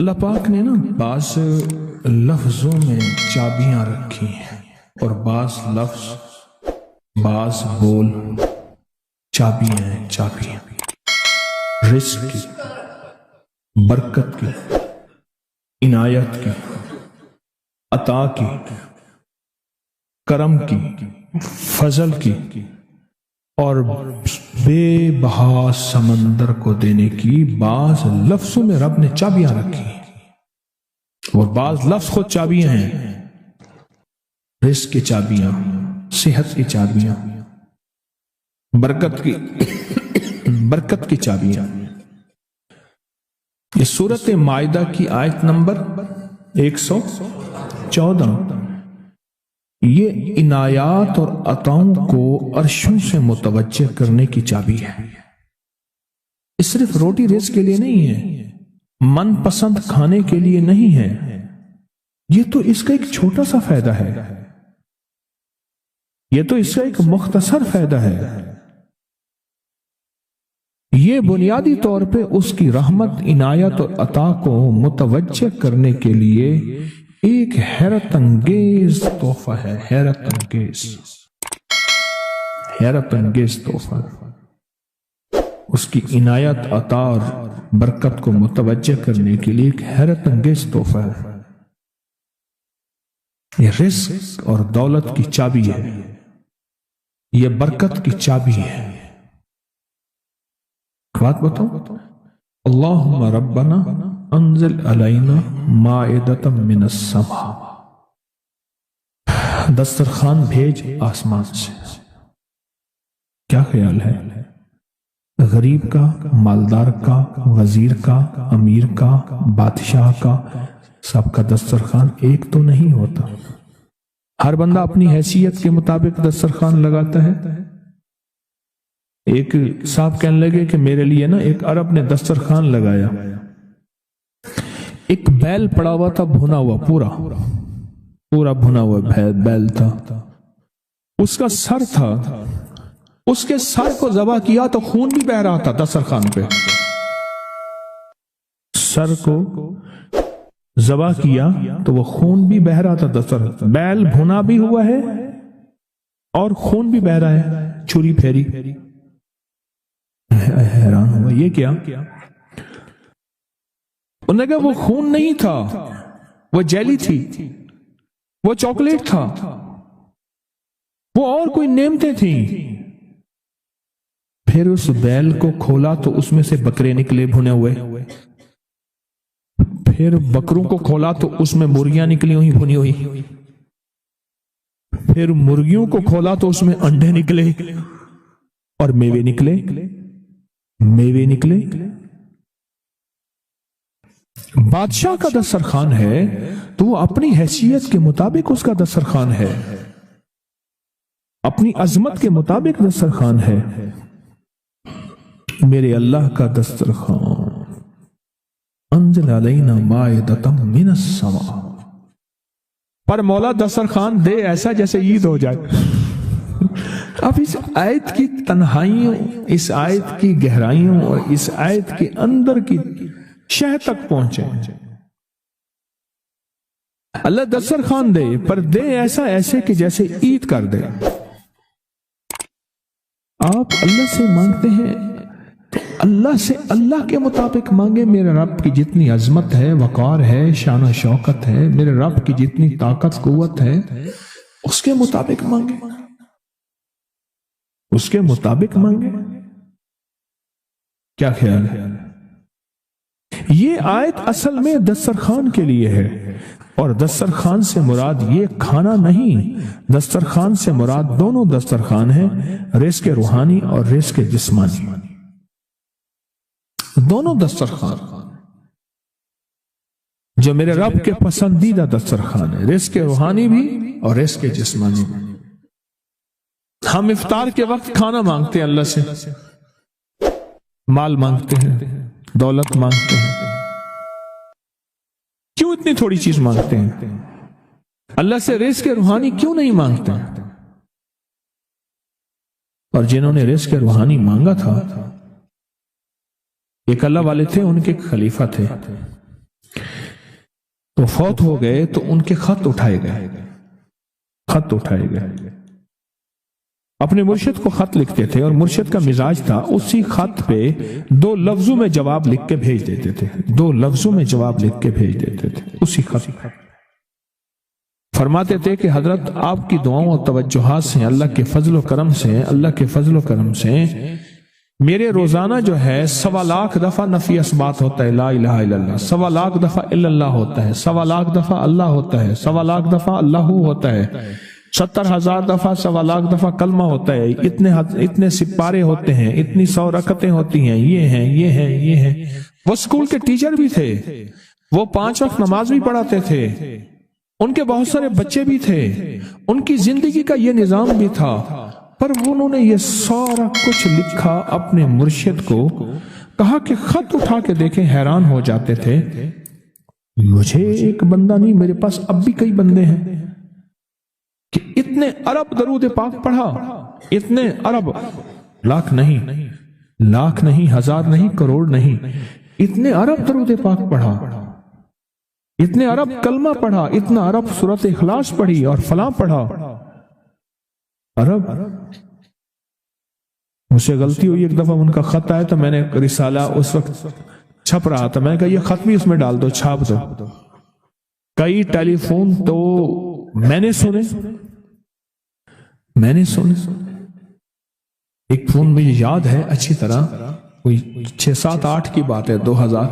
اللہ پاک نے نا بعض لفظوں میں چابیاں رکھی ہیں اور بعض لفظ بعض بول چابیاں ہیں، چابیاں رزق کی، برکت کی، عنایت کی، عطا کی، کرم کی، فضل کی اور بے بہا سمندر کو دینے کی بعض لفظوں میں رب نے چابیاں رکھی ہیں اور بعض لفظ خود چابیاں ہیں۔ رزق کی چابیاں، صحت کی چابیاں، برکت کی چابیاں۔ یہ سورۃ مائدہ کی آیت نمبر 114 یہ عنایات اور عطاؤں کو عرشوں سے متوجہ کرنے کی چابی ہے۔ یہ صرف روٹی رزق کے لیے نہیں ہے، من پسند کھانے کے لیے نہیں ہے، یہ تو اس کا ایک چھوٹا سا فائدہ ہے، یہ تو اس کا ایک مختصر فائدہ ہے۔ یہ بنیادی طور پہ اس کی رحمت، عنایت اور عطا کو متوجہ کرنے کے لیے ایک حیرت انگیز تحفہ ہے، حیرت انگیز تحفہ۔ اس کی عنایت، عطا اور برکت کو متوجہ کرنے کے لیے ایک حیرت انگیز تحفہ ہے۔ یہ رزق اور دولت کی چابی ہے، یہ برکت کی چابی ہے۔ بات بتاؤں، اللہم ربنا انزل علینا مائدۃ من السماء، دسترخوان بھیج آسمان سے۔ کیا خیال ہے؟ غریب کا، مالدار کا، وزیر کا، امیر کا، بادشاہ کا، سب کا دسترخوان ایک تو نہیں ہوتا۔ ہر بندہ اپنی حیثیت کے مطابق دسترخوان لگاتا ہے۔ ایک صاحب کہنے لگے کہ میرے لیے نا ایک عرب نے دسترخوان لگایا، ایک بیل پڑا ہوا تھا، بھنا ہوا، پورا بھنا ہوا بیل تھا، اس کا سر تھا، اس کے سر کو ذبح کیا تو خون بھی بہہ رہا تھا دسترخوان پہ۔ سر کو ذبح کیا تو وہ خون بھی بہہ رہا تھا دسترخوان، بیل بھنا بھی ہوا ہے اور خون بھی بہہ رہا ہے، چھری پھیری۔ حیران ہوا، یہ کیا؟ انہوں نے کہا وہ خون نہیں تھا، وہ جیلی تھی، وہ چاکلیٹ تھا، وہ اور کوئی نعمتیں تھیں۔ پھر اس بیل کو کھولا تو اس میں سے بکرے نکلے بھنے ہوئے، پھر بکروں کو کھولا تو اس میں مرغیاں نکلی ہوئی بھنی ہوئی، پھر مرغیوں کو کھولا تو اس میں انڈے نکلے اور میوے نکلے۔ بادشاہ کا دسترخوان ہے تو وہ اپنی حیثیت کے مطابق اس کا دسترخوان ہے، اپنی عظمت کے مطابق دسترخوان ہے۔ میرے اللہ کا دسترخوان، انزل علینا مائدۃ من السماء، پر مولا دسترخوان دے ایسا جیسے عید ہو جائے۔ اب اس آیت کی تنہائیوں، اس آیت کی گہرائیوں اور اس آیت کے اندر کی شہ تک پہنچے۔ اللہ دسترخوان دے، پر دے ایسے کہ جیسے عید کر دے۔ آپ اللہ سے مانگتے ہیں تو اللہ سے اللہ کے مطابق مانگے۔ میرے رب کی جتنی عظمت ہے، وقار ہے، شان و شوکت ہے، میرے رب کی جتنی طاقت قوت ہے، اس کے مطابق مانگے، اس کے مطابق مانگے۔ کیا خیال ہے؟ یہ آیت اصل میں دسترخوان کے لیے ہے، اور دسترخوان سے مراد یہ کھانا نہیں، دسترخوان سے مراد دونوں دسترخوان ہیں، رزق روحانی اور رزق جسمانی، دونوں دسترخوان جو میرے رب کے پسندیدہ دسترخوان ہے، رزق روحانی بھی اور رزق جسمانی بھی۔ ہم افطار کے وقت کھانا مانگتے ہیں اللہ سے، مال مانگتے ہیں، دولت مانگتے ہیں، کیوں اتنی تھوڑی چیز مانگتے ہیں؟ اللہ سے رزق روحانی کیوں نہیں مانگتے؟ اور جنہوں نے رزق روحانی مانگا تھا، ایک اللہ والے تھے، ان کے خلیفہ تھے، تو فوت ہو گئے تو ان کے خط اٹھائے گئے، خط اٹھائے گئے، اپنے مرشد کو خط لکھتے تھے اور مرشد کا مزاج تھا اسی خط پہ 2 لفظوں میں جواب لکھ کے بھیج دیتے تھے، 2 لفظوں میں جواب لکھ کے بھیج دیتے تھے اسی خط۔ فرماتے تھے کہ حضرت آپ کی دعاؤں اور توجہات سے، اللہ کے فضل و کرم سے، اللہ کے فضل و کرم سے میرے روزانہ جو ہے 1.25 لاکھ دفعہ نفی اثبات ہوتا ہے، لا الہ الا اللہ، 1.25 لاکھ دفعہ الا اللہ ہوتا ہے، 1.25 لاکھ دفعہ اللہ ہوتا ہے، 1.25 لاکھ دفعہ اللہ ہوتا ہے، 70,000 دفعہ 1.25 لاکھ دفعہ کلمہ ہوتا ہے، اتنے سپارے ہوتے ہیں، اتنی 100 رکعتیں ہوتی ہیں، یہ ہیں یہ ہیں یہ ہیں۔ وہ اسکول کے ٹیچر بھی تھے، وہ 5 وقت نماز بھی پڑھاتے تھے، ان کے بہت سارے بچے بھی تھے، ان کی زندگی کا یہ نظام بھی تھا، پر انہوں نے یہ سارا کچھ لکھا اپنے مرشد کو، کہا کہ خط اٹھا کے دیکھیں، حیران ہو جاتے تھے، مجھے ایک بندہ نہیں، میرے پاس اب بھی کئی بندے ہیں کہ اتنے ارب درود پاک پڑھا، اتنے ارب، لاکھ نہیں، ہزار نہیں، کروڑ نہیں، اتنے ارب درود پاک پڑھا، اتنے ارب کلمہ پڑھا، اتنا ارب سورۃ اخلاص پڑھی اور فلاں پڑھا، ارب۔ مجھ سے غلطی ہوئی، ایک دفعہ ان کا خط آیا تو میں نے رسالہ اس وقت چھپ رہا تھا، میں نے کہا یہ خط بھی اس میں ڈال دو، چھاپ دو۔ کئی ٹیلی فون تو میں نے سنے، ایک فون مجھے یاد ہے اچھی طرح، کوئی 6 7 8 کی بات ہے، 2000،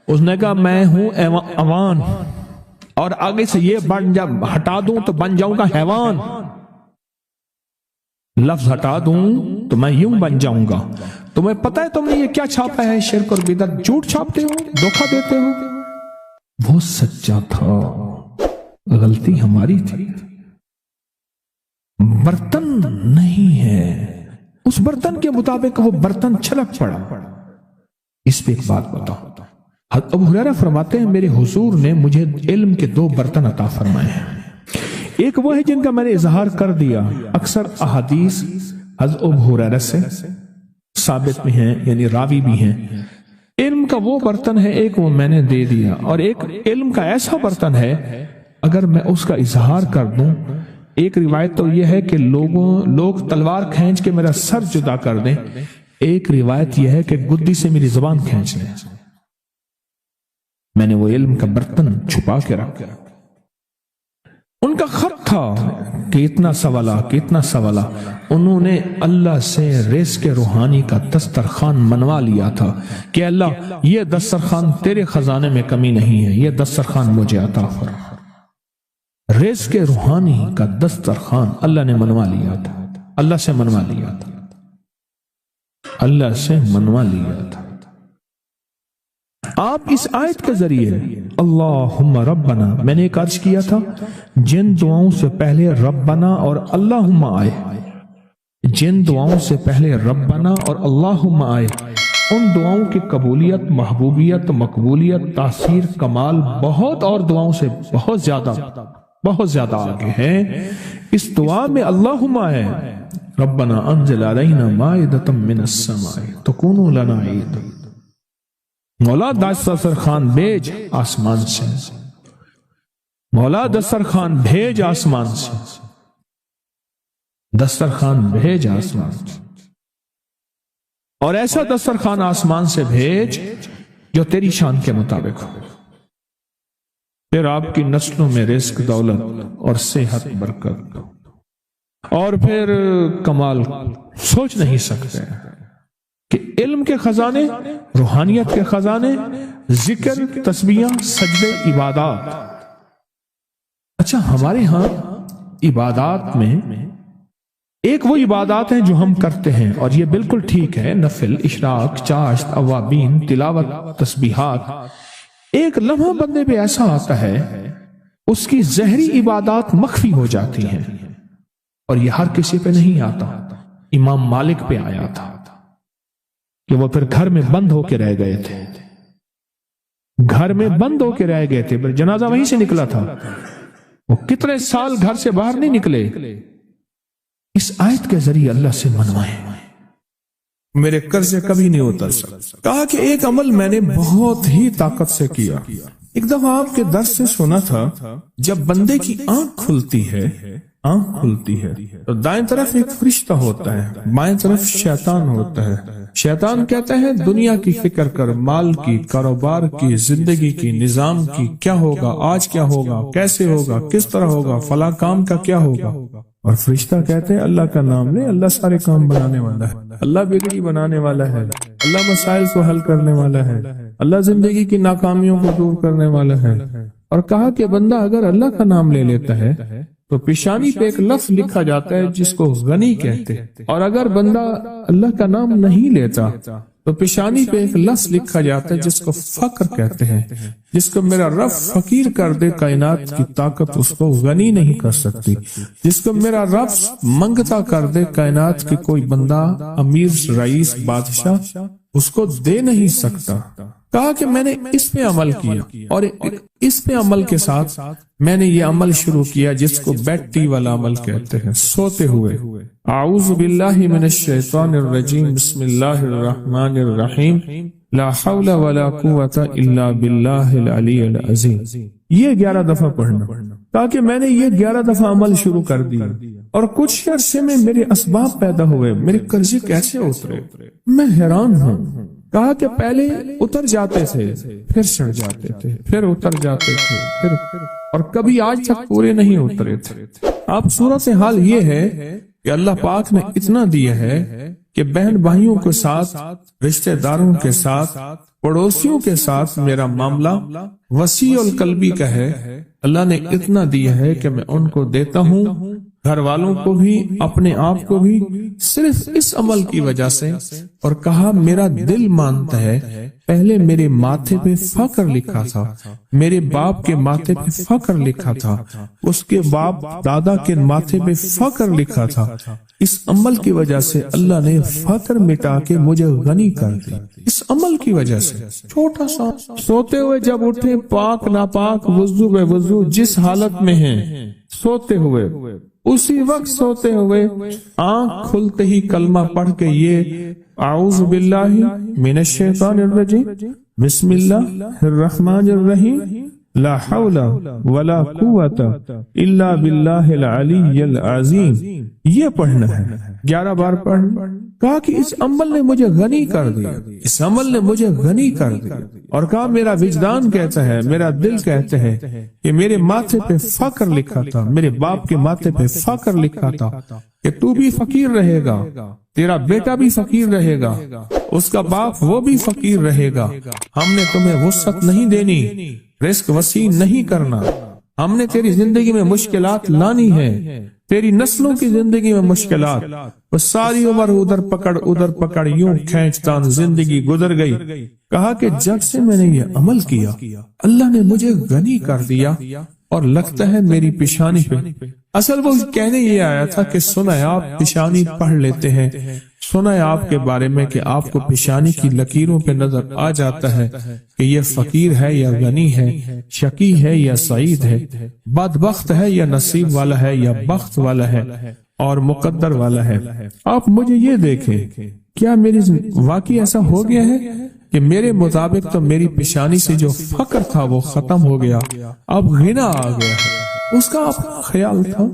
اس نے کہا میں ہوں اوان، اور آگے سے یہ ہٹا دوں تو بن جاؤں گا حیوان، لفظ ہٹا دوں تو میں یوں بن جاؤں گا۔ تمہیں پتہ ہے تم نے یہ کیا چھاپا ہے؟ شرک اور بدعت، جھوٹ چھاپتے ہو، دھوکہ دیتے ہو۔ وہ سچا تھا، غلطی ہماری تھی، برتن نہیں ہے، اس برتن کے مطابق وہ برتن چھلک پڑا۔ اس پہ ایک بات بتاؤ، ابو ہریرہ فرماتے ہیں میرے حضور نے مجھے علم کے 2 برتن عطا فرمائے ہیں، ایک وہ ہے جن کا میں نے اظہار کر دیا، اکثر احادیث حضرت ابو ہریرہ سے ثابت بھی ہیں، یعنی راوی بھی ہیں، علم کا وہ برتن ہے، ایک وہ میں نے دے دیا، اور ایک علم کا ایسا برتن ہے اگر میں اس کا اظہار کر دوں، ایک روایت تو یہ ہے کہ لوگ تلوار کھینچ کے میرا سر جدا کر دیں، ایک روایت یہ ہے کہ گدی سے میری زبان کھینچ لیں۔ میں نے وہ علم کا برتن چھپا کے رکھا، ان کا خط تھا کہ اتنا سوالا، انہوں نے اللہ سے رزق روحانی کا دسترخوان منوا لیا تھا کہ اللہ یہ دسترخوان تیرے خزانے میں کمی نہیں ہے، یہ دسترخوان مجھے عطا فرما۔ رزق روحانی کا دسترخوان اللہ نے منوا لیا تھا، اللہ سے منوا لیا تھا۔ آپ اس آیت کے ذریعے اللہم ربنا، میں نے ایک عرض کیا تھا جن دعاؤں سے پہلے ربنا اور اللہم آئے، جن دعاؤں سے پہلے ربنا اور اللہم آئے، ان دعاؤں کی قبولیت، محبوبیت، مقبولیت، تاثیر، کمال بہت اور دعاؤں سے بہت زیادہ آگے ہے۔ اس دعا میں اللہم آئے، ربنا انزل علینا مائدۃ من السماء تکون لنا عید، مولا دسترخوان بھیج آسمان سے، مولا دسترخوان بھیج آسمان سے، دسترخوان بھیج آسمان سے، اور ایسا دسترخوان آسمان سے بھیج جو تیری شان کے مطابق ہو، پھر آپ کی نسلوں میں رزق، دولت اور صحت، برکت، اور پھر کمال سوچ نہیں سکتے کہ علم کے خزانے، روحانیت کے خزانے، ذکر، تسبیح، سجدے، عبادات۔ اچھا، ہمارے ہاں عبادات میں ایک وہ عبادات ہیں جو ہم کرتے ہیں اور یہ بالکل ٹھیک ہے، نفل، اشراق، چاشت، اوابین، تلاوت، تسبیحات۔ ایک لمحہ بندے پہ ایسا آتا ہے اس کی ظاہری عبادات مخفی ہو جاتی ہیں، اور یہ ہر کسی پہ نہیں آتا۔ امام مالک پہ آیا تھا کہ وہ پھر گھر میں بند ہو کے رہ گئے تھے، پھر جنازہ وہیں سے نکلا تھا، وہ کتنے سال گھر سے باہر نہیں نکلے۔ اس آیت کے ذریعے اللہ سے منوائے، میرے قرض کبھی نہیں اتر سکتا۔ کہا کہ ایک عمل میں نے بہت ہی طاقت سے کیا، ایک دفعہ آپ کے درس سے سنا تھا جب بندے کی آنکھ کھلتی ہے تو دائیں طرف ایک فرشتہ ہوتا ہے، بائیں طرف شیطان ہوتا ہے۔ شیطان کہتا ہے دنیا کی فکر کر، مال کی، کاروبار کی، زندگی کی، نظام کی، کیا ہوگا آج، کیا ہوگا، کیسے ہوگا، کس طرح ہوگا، فلاں کام کا کیا ہوگا۔ اور فرشتہ کہتے ہیں اللہ کا نام لے، اللہ سارے کام بنانے والا ہے، اللہ بگڑی بنانے والا ہے، اللہ مسائل کو حل کرنے والا ہے، اللہ زندگی کی ناکامیوں کو دور کرنے والا ہے۔ اور کہا کہ بندہ اگر اللہ کا نام لے لیتا ہے تو پیشانی پہ ایک لفظ لکھا جاتا ہے جس کو غنی کہتے ہیں، اور اگر بندہ اللہ کا نام نہیں لیتا تو پیشانی پہ ایک لفظ لکھا جاتا ہے جس کو فقر کہتے ہیں، جس کو میرا رب فقیر کر دے کائنات کی طاقت اس کو غنی نہیں کر سکتی، جس کو میرا رب منگتا کر دے کائنات کی کوئی بندہ امیر، رئیس، بادشاہ اس کو دے نہیں سکتا۔ کہا کہ میں نے اس پہ عمل کیا، اور اس پہ عمل کے ساتھ میں نے یہ عمل شروع کیا جس کو بیٹی والا عمل کہتے ہیں، سوتے ہوئے۔ اعوذ باللہ من الشیطان الرجیم، بسم اللہ الرحمن الرحیم، لا حول ولا قوت الا باللہ العلی العظیم۔ یہ 11 دفعہ پڑھنا، تاکہ میں نے یہ 11 دفعہ عمل شروع کر دیا، اور کچھ عرصے میں میرے اسباب پیدا ہوئے، میرے قرضے کیسے اترے، میں حیران ہوں۔ کہا کہ پہلے اتر جاتے تھے، پھر چڑھ جاتے تھے، پھر اتر جاتے تھے، پھر اور کبھی آج تک پورے نہیں اترے تھے۔ اب صورتحال یہ ہے کہ اللہ پاک نے اتنا دیا ہے کہ بہن بھائیوں کے ساتھ، رشتہ داروں کے ساتھ، پڑوسیوں کے ساتھ میرا معاملہ وسیع القلبی کا ہے۔ اللہ نے اتنا دیا ہے کہ میں ان کو دیتا ہوں، گھر والوں کو بھی، اپنے آپ کو بھی، صرف اس عمل کی وجہ سے۔ اور کہا میرا دل مانتا ہے، پہلے میرے ماتھے پہ فقر لکھا تھا، میرے باپ کے ماتھے پہ فقر لکھا تھا، اس کے باپ دادا کے ماتھے پہ فقر لکھا تھا۔ اس عمل کی وجہ سے اللہ نے فقر مٹا کے مجھے غنی کر دی، اس عمل کی وجہ سے۔ چھوٹا سا سوتے ہوئے جب اٹھے، پاک ناپاک، وضو بے وضو، جس حالت میں ہیں سوتے ہوئے، اسی وقت سوتے ہوئے آنکھ کھلتے ہی کلمہ پڑھ کے یہ اعوذ باللہ من الشیطان الرجیم، بسم اللہ الرحمن الرحیم، لا حول ولا قوت الا باللہ العلی العظیم، یہ پڑھنا ہے 11 بار پڑھنا۔ کہا کہ اس عمل نے مجھے غنی کر دیا، اس عمل نے مجھے غنی کر دیا۔ اور کہا میرا وجدان کہتا ہے، میرا دل کہتا ہے کہ میرے ماتھے پہ فقر لکھا تھا، میرے باپ کے ماتھے پہ فقر لکھا تھا کہ تو بھی فقیر رہے گا، تیرا بیٹا بھی فقیر رہے گا، اس کا باپ وہ بھی فقیر رہے گا۔ ہم نے تمہیں وسعت نہیں دینی، رزق وسیع نہیں کرنا، ہم نے تیری زندگی میں مشکلات لانی ہے، تیری نسلوں کی زندگی میں مشکلات، وہ ساری عمر ادھر پکڑ یوں کھینچتان زندگی گزر گئی۔ کہا کہ جب سے میں نے یہ عمل کیا، اللہ نے مجھے غنی کر دیا، اور لگتا ہے میری پیشانی پہ، اصل وہ کہنے یہ آیا تھا کہ سنا ہے آپ پیشانی پڑھ لیتے ہیں، سنا ہے آپ کے بارے میں کہ آپ کو پیشانی کی لکیروں پہ نظر آ جاتا ہے کہ یہ فقیر ہے یا غنی ہے، شقی ہے یا سعید ہے، بدبخت ہے یا نصیب والا ہے یا بخت والا ہے اور مقدر والا ہے۔ آپ مجھے یہ دیکھیں، کیا میری واقعی ایسا ہو گیا ہے کہ میرے مطابق تو میری پیشانی سے جو فقر تھا وہ ختم ہو گیا، اب غنا آ گیا ہے۔ اس کا اپنا خیال تھا،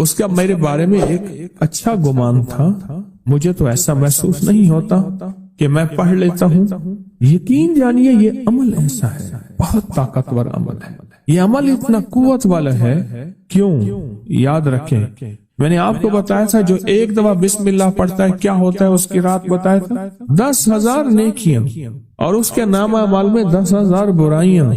اس کا میرے بارے میں ایک اچھا گمان تھا، مجھے تو ایسا محسوس نہیں ہوتا کہ میں پڑھ لیتا ہوں۔ یقین جانیے یہ عمل ایسا ہے، بہت طاقتور عمل ہے، یہ عمل اتنا قوت والا ہے۔ کیوں؟ یاد رکھیں، میں نے آپ کو بتایا تھا جو ایک دفعہ بسم اللہ پڑھتا ہے کیا ہوتا ہے، اس کی رات بتایا تھا 10,000 نیکیاں، اور اس کے نام اعمال میں 10,000 برائیاں۔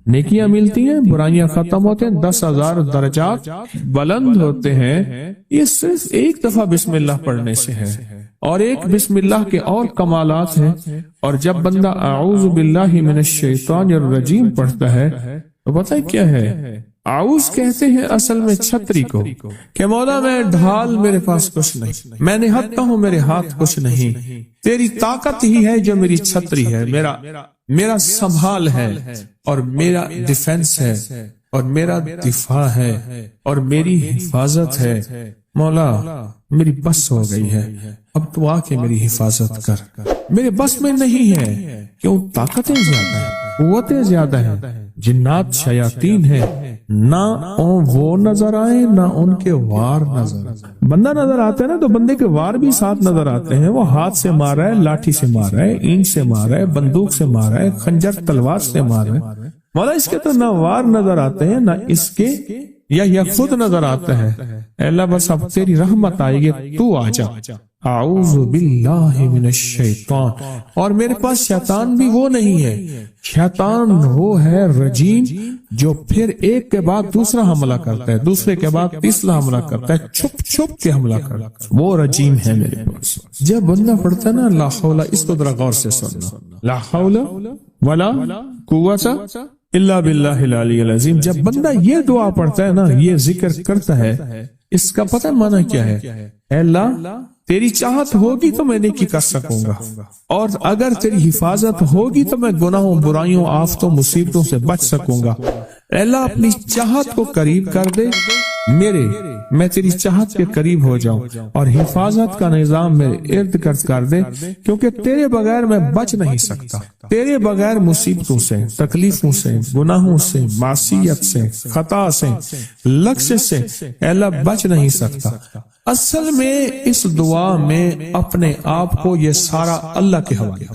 نیکیاں ملتی ہیں، برائیاں ختم ہوتے ہیں، 10,000 درجات بلند ہوتے ہیں۔ یہ صرف ایک دفعہ بسم اللہ پڑھنے سے ہے، اور ایک بسم اللہ کے اور کمالات ہیں۔ اور جب بندہ اعوذ باللہ من الشیطان الرجیم پڑھتا ہے تو پتہ ہے کیا ہے؟ اعوذ کہتے ہیں اصل میں چھتری کو، کہ مولا میں ڈھال میرے پاس کچھ نہیں، میں نہتا ہوں میرے ہاتھ کچھ نہیں، تیری طاقت ہی ہے جو میری چھتری ہے، میرا سنبھال ہے، اور میرا ڈیفنس ہے، اور میرا دفاع ہے، اور میری حفاظت ہے۔ مولا میری بس ہو گئی ہے، اب تو آ کے میری حفاظت کر، میرے بس میں نہیں ہے، کیوں؟ طاقتیں زیادہ ہیں، قوتیں زیادہ ہیں، جنات شیاطین ہیں، نہ وہ نظر آئے نہ ان کے وار نظر آئے۔ بندہ نظر آتا ہے نا تو بندے کے وار بھی ساتھ نظر آتے ہیں، وہ ہاتھ سے مار رہا ہے، لاٹھی سے مار رہا ہے، اینٹ سے مار رہا ہے، بندوق سے مار رہا ہے، خنجر تلوار سے مار رہا ہے۔ مولا اس کے تو نہ وار نظر آتے ہیں نہ اس کے یا خود نظر آتا ہے۔ اے اللہ بس اب تیری رحمت آئے گی، تو آ جا۔ اعوذ باللہ من الشیطان، اور میرے پاس شیطان بھی وہ نہیں ہے، شیطان وہ ہے رجیم جو پھر ایک کے بعد دوسرا حملہ کرتا ہے، دوسرے کے بعد تیسرا حملہ کرتا ہے، چھپ چھپ کے حملہ کرتا ہے، وہ رجیم ہے میرے پاس۔ جب بندہ پڑھتا ہے نا لا حول، اس کو ذرا غور سے سننا، لا حول ولا قوت الا باللہ العلی العظیم، جب بندہ یہ دعا پڑھتا ہے نا، یہ ذکر کرتا ہے، اس کا پتہ معنی کیا ہے؟ اے اللہ تیری چاہت ہوگی تو میں نیکی کر سکوں گا، اور اگر تیری حفاظت ہوگی تو میں گناہوں، برائیوں، آفتوں، مصیبتوں سے بچ سکوں گا۔ اے اللہ اپنی چاہت کو قریب کر دے میں تیری چاہت کے قریب ہو جاؤں، اور حفاظت کا نظام میرے ارد گرد کر دے، کیونکہ تیرے بغیر میں بچ نہیں سکتا، تیرے بغیر مصیبتوں سے، تکلیفوں سے، گناہوں سے، معصیت سے، خطا سے، لغزش سے اے اللہ بچ نہیں سکتا۔ اصل میں اس دعا میں اپنے آپ کو یہ سارا اللہ کے حوالے